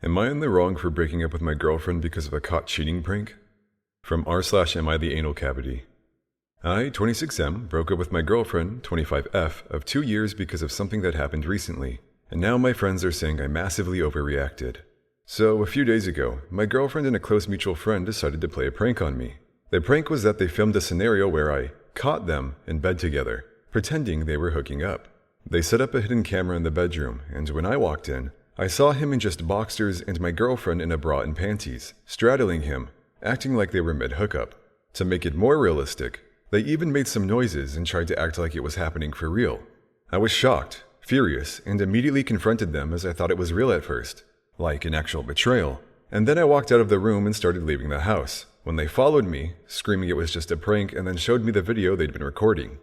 Am I in the wrong for breaking up with my girlfriend because of a caught cheating prank? From r/am I the anal cavity. I, 26M, broke up with my girlfriend, 25F, of 2 years because of something that happened recently, and now my friends are saying I massively overreacted. So, a few days ago, my girlfriend and a close mutual friend decided to play a prank on me. The prank was that they filmed a scenario where I caught them in bed together, pretending they were hooking up. They set up a hidden camera in the bedroom, and when I walked in, I saw him in just boxers and my girlfriend in a bra and panties, straddling him, acting like they were mid-hookup. To make it more realistic, they even made some noises and tried to act like it was happening for real. I was shocked, furious, and immediately confronted them as I thought it was real at first, like an actual betrayal. And then I walked out of the room and started leaving the house, when they followed me, screaming it was just a prank, and then showed me the video they'd been recording.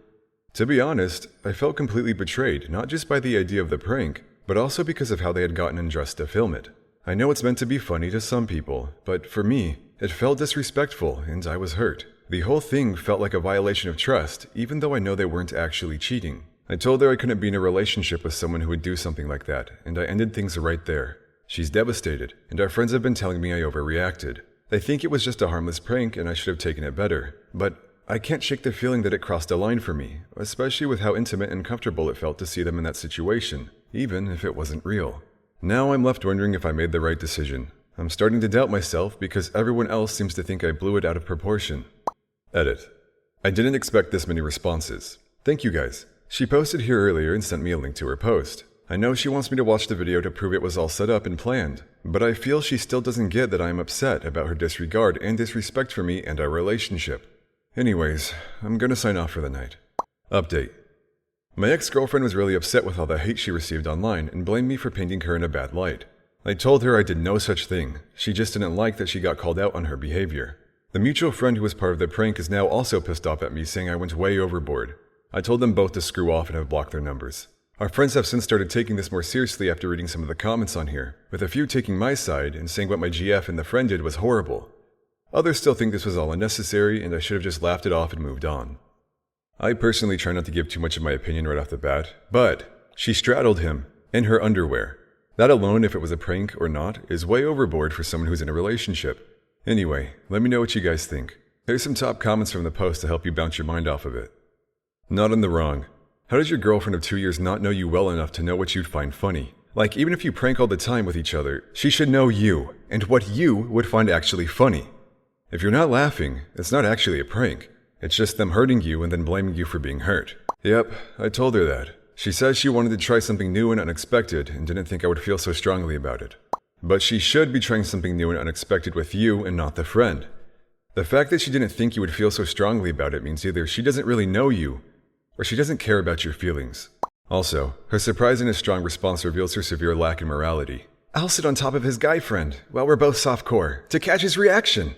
To be honest, I felt completely betrayed, not just by the idea of the prank, but also because of how they had gotten undressed to film it. I know it's meant to be funny to some people, but for me, it felt disrespectful and I was hurt. The whole thing felt like a violation of trust, even though I know they weren't actually cheating. I told her I couldn't be in a relationship with someone who would do something like that, and I ended things right there. She's devastated, and our friends have been telling me I overreacted. They think it was just a harmless prank and I should have taken it better, but I can't shake the feeling that it crossed a line for me, especially with how intimate and comfortable it felt to see them in that situation, even if it wasn't real. Now I'm left wondering if I made the right decision. I'm starting to doubt myself because everyone else seems to think I blew it out of proportion. Edit. I didn't expect this many responses. Thank you guys. She posted here earlier and sent me a link to her post. I know she wants me to watch the video to prove it was all set up and planned, but I feel she still doesn't get that I am upset about her disregard and disrespect for me and our relationship. Anyways, I'm gonna sign off for the night. Update. My ex-girlfriend was really upset with all the hate she received online and blamed me for painting her in a bad light. I told her I did no such thing. She just didn't like that she got called out on her behavior. The mutual friend who was part of the prank is now also pissed off at me, saying I went way overboard. I told them both to screw off and have blocked their numbers. Our friends have since started taking this more seriously after reading some of the comments on here, with a few taking my side and saying what my GF and the friend did was horrible. Others still think this was all unnecessary and I should have just laughed it off and moved on. I personally try not to give too much of my opinion right off the bat, but she straddled him in her underwear. That alone, if it was a prank or not, is way overboard for someone who's in a relationship. Anyway, let me know what you guys think. Here's some top comments from the post to help you bounce your mind off of it. Not in the wrong. How does your girlfriend of 2 years not know you well enough to know what you'd find funny? Like, even if you prank all the time with each other, she should know you, and what you would find actually funny. If you're not laughing, it's not actually a prank. It's just them hurting you and then blaming you for being hurt. Yep, I told her that. She says she wanted to try something new and unexpected and didn't think I would feel so strongly about it. But she should be trying something new and unexpected with you and not the friend. The fact that she didn't think you would feel so strongly about it means either she doesn't really know you, or she doesn't care about your feelings. Also, her surprising and strong response reveals her severe lack in morality. I'll sit on top of his guy friend, while we're both softcore, to catch his reaction.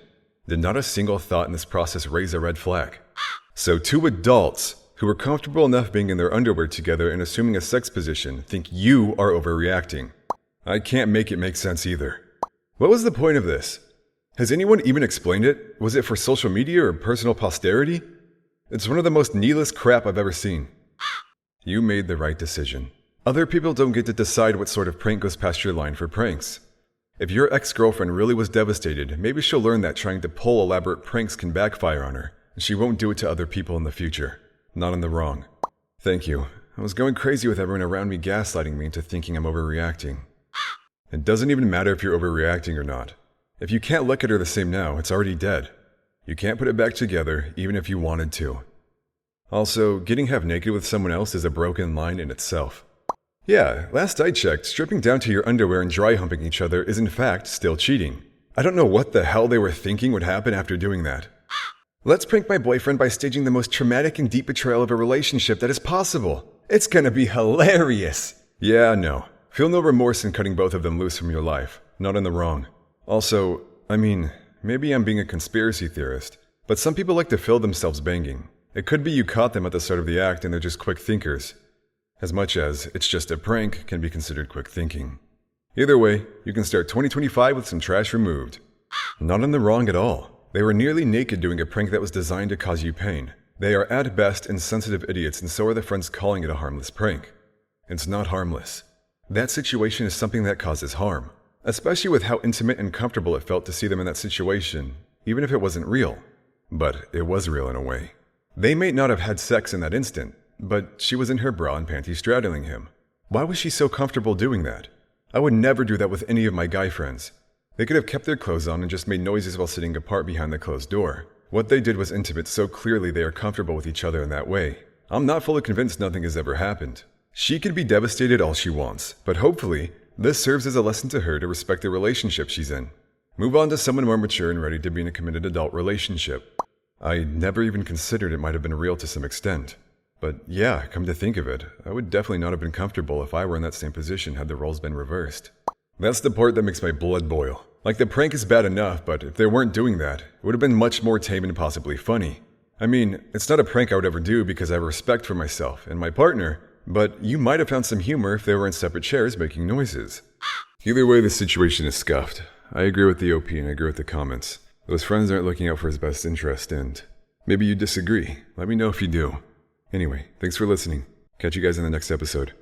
Did not a single thought in this process raise a red flag? So 2 adults who are comfortable enough being in their underwear together and assuming a sex position think you are overreacting. I can't make it make sense either. What was the point of this? Has anyone even explained it? Was it for social media or personal posterity? It's one of the most needless crap I've ever seen. You made the right decision. Other people don't get to decide what sort of prank goes past your line for pranks. If your ex-girlfriend really was devastated, maybe she'll learn that trying to pull elaborate pranks can backfire on her, and she won't do it to other people in the future. Not in the wrong. Thank you. I was going crazy with everyone around me gaslighting me into thinking I'm overreacting. It doesn't even matter if you're overreacting or not. If you can't look at her the same now, it's already dead. You can't put it back together, even if you wanted to. Also, getting half naked with someone else is a broken line in itself. Yeah, last I checked, stripping down to your underwear and dry humping each other is in fact still cheating. I don't know what the hell they were thinking would happen after doing that. Let's prank my boyfriend by staging the most traumatic and deep betrayal of a relationship that is possible. It's gonna be hilarious. Yeah, no. Feel no remorse in cutting both of them loose from your life. Not in the wrong. Also, maybe I'm being a conspiracy theorist, but some people like to fill themselves banging. It could be you caught them at the start of the act and they're just quick thinkers. As much as it's just a prank can be considered quick thinking. Either way, you can start 2025 with some trash removed. Not in the wrong at all. They were nearly naked doing a prank that was designed to cause you pain. They are at best insensitive idiots, and so are the friends calling it a harmless prank. It's not harmless. That situation is something that causes harm. especially with how intimate and comfortable it felt to see them in that situation, even if it wasn't real. But it was real in a way. They may not have had sex in that instant, but she was in her bra and panties straddling him. Why was she so comfortable doing that? I would never do that with any of my guy friends. They could have kept their clothes on and just made noises while sitting apart behind the closed door. What they did was intimate, so clearly they are comfortable with each other in that way. I'm not fully convinced nothing has ever happened. She can be devastated all she wants, but hopefully, this serves as a lesson to her to respect the relationship she's in. Move on to someone more mature and ready to be in a committed adult relationship. I never even considered it might have been real to some extent. But yeah, come to think of it, I would definitely not have been comfortable if I were in that same position had the roles been reversed. That's the part that makes my blood boil. Like, the prank is bad enough, but if they weren't doing that, it would have been much more tame and possibly funny. I mean, it's not a prank I would ever do because I have respect for myself and my partner, but you might have found some humor if they were in separate chairs making noises. Either way, the situation is scuffed. I agree with the OP and I agree with the comments. Those friends aren't looking out for his best interest, and maybe you disagree. Let me know if you do. Anyway, thanks for listening. Catch you guys in the next episode.